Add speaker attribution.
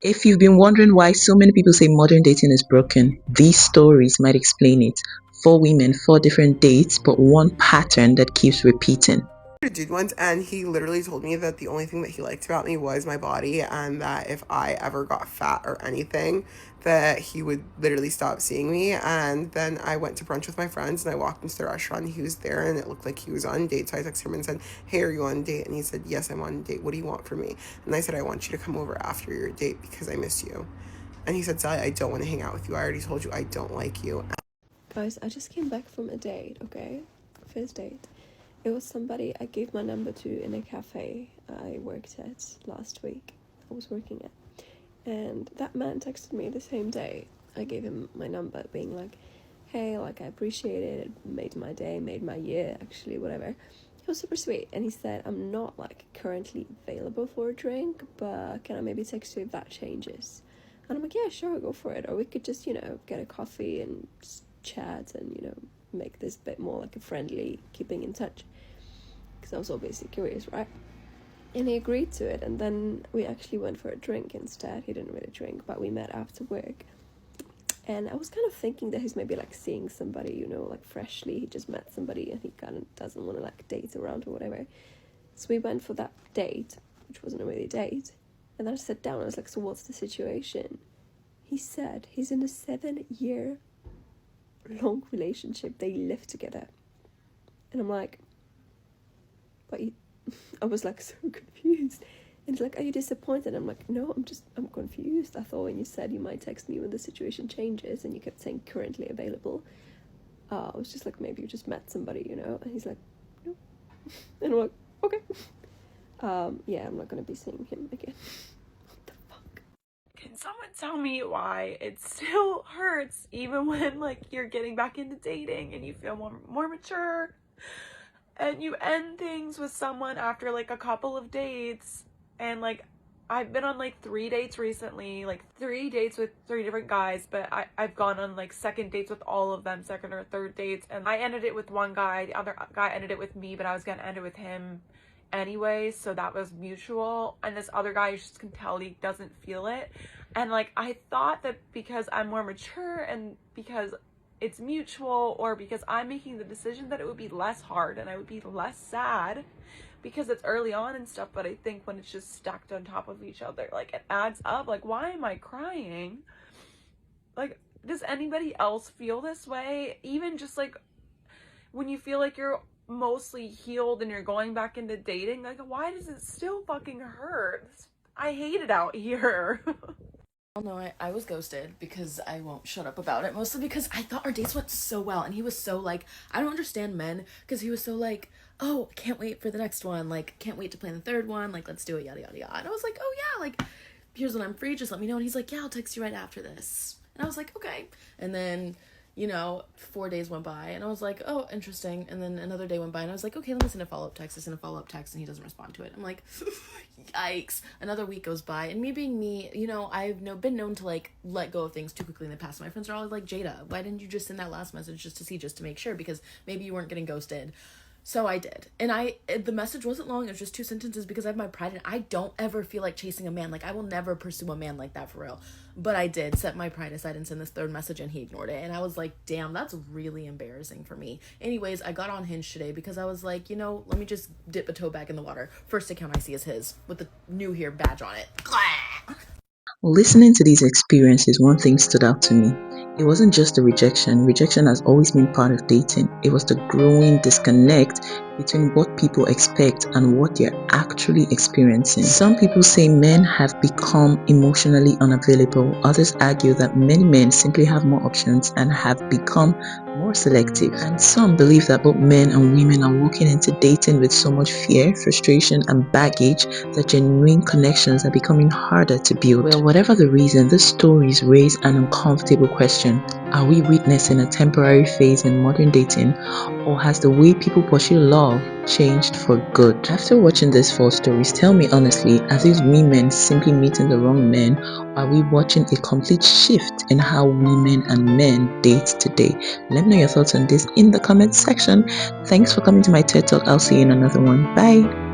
Speaker 1: If you've been wondering why so many people say modern dating is broken, these stories might explain it. 4 women, 4 different dates, but one pattern that keeps repeating.
Speaker 2: A dude once, and he literally told me that the only thing that he liked about me was my body, and that if I ever got fat or anything, that he would literally stop seeing me. And then I went to brunch with my friends, and I walked into the restaurant, and he was there, and it looked like he was on a date. So I texted him and said, "Hey, are you on a date?" And he said, "Yes, I'm on a date. What do you want from me?" And I said, "I want you to come over after your date because I miss you." And he said, "Sally, I don't want to hang out with you. I already told you I don't like you."
Speaker 3: Guys, I just came back from a date, okay? First date. It was somebody I gave my number to in a cafe I worked at last week. I was working at. And that man texted me the same day. I gave him my number, being like, hey, like, I appreciate it. It made my day, made my year, actually, whatever. He was super sweet. And he said, I'm not, like, currently available for a drink, but can I maybe text you if that changes? And I'm like, yeah, sure, go for it. Or we could just, get a coffee and just chat and, make this a bit more like a friendly keeping in touch. Because I was obviously curious, right? And he agreed to it, and then we actually went for a drink instead. He didn't really drink, but we met after work. And I was kind of thinking that he's maybe like seeing somebody, like freshly. He just met somebody and he kind of doesn't want to like date around or whatever. So we went for that date, which wasn't really a date. And then I sat down and I was like, so what's the situation? He said he's in a 7-year long relationship. They live together. And I'm like, but I was like so confused. And he's like, are you disappointed? I'm like, no, I'm confused. I thought when you said you might text me when the situation changes and you kept saying currently available, I was just like, maybe you just met somebody, And he's like, no. And I'm like, okay. Yeah, I'm not going to be seeing him again. What the fuck?
Speaker 4: Can someone tell me why it still hurts even when like you're getting back into dating and you feel more mature and you end things with someone after like a couple of dates? And like I've been on like 3 dates recently, like 3 dates with 3 different guys, but I've gone on like second dates with all of them, second or third dates, and I ended it with one guy, the other guy ended it with me, but I was gonna end it with him anyway, so that was mutual. And this other guy, you just can tell he doesn't feel it. And like I thought that because I'm more mature and because it's mutual, or because I'm making the decision, that it would be less hard and I would be less sad because it's early on and stuff. But I think when it's just stacked on top of each other, like it adds up. Like, why am I crying? Like, does anybody else feel this way? Even just like when you feel like you're mostly healed and you're going back into dating, like why does it still fucking hurt? I hate it out here.
Speaker 5: Oh no, I was ghosted because I won't shut up about it. Mostly because I thought our dates went so well, and he was so like, I don't understand men, because he was so like, oh, can't wait for the next one, like, can't wait to plan the third one, like, let's do it, yada yada yada. And I was like, oh yeah, like, here's when I'm free, just let me know. And he's like, yeah, I'll text you right after this. And I was like, okay. And then 4 days went by, and I was like, oh, interesting. And then another day went by, and I was like, okay, let me send a follow-up text. I send a follow-up text, and he doesn't respond to it. I'm like, yikes. Another week goes by, and me being me, I've been known to, like, let go of things too quickly in the past. My friends are always like, Jada, why didn't you just send that last message just to make sure, because maybe you weren't getting ghosted. So I did. And the message wasn't long. It was just 2 sentences, because I have my pride, and I don't ever feel like chasing a man. Like, I will never pursue a man like that, for real. But I did set my pride aside and send this third message, and he ignored it. And I was like, damn, that's really embarrassing for me. Anyways, I got on Hinge today because I was like, let me just dip a toe back in the water. First account I see is his, with the new here badge on it.
Speaker 1: Listening to these experiences, one thing stood out to me. It wasn't just the rejection. Rejection has always been part of dating. It was the growing disconnect between what people expect and what they're actually experiencing. Some people say men have become emotionally unavailable. Others argue that many men simply have more options and have become more selective. And some believe that both men and women are walking into dating with so much fear, frustration, and baggage that genuine connections are becoming harder to build. Well, whatever the reason, these stories raise an uncomfortable question. Are we witnessing a temporary phase in modern dating, or has the way people pursue love changed for good? After watching these 4 stories, tell me honestly, are these women simply meeting the wrong men? Or are we watching a complete shift in how women and men date today? Let me know your thoughts on this in the comment section. Thanks for coming to my TED Talk. I'll see you in another one. Bye.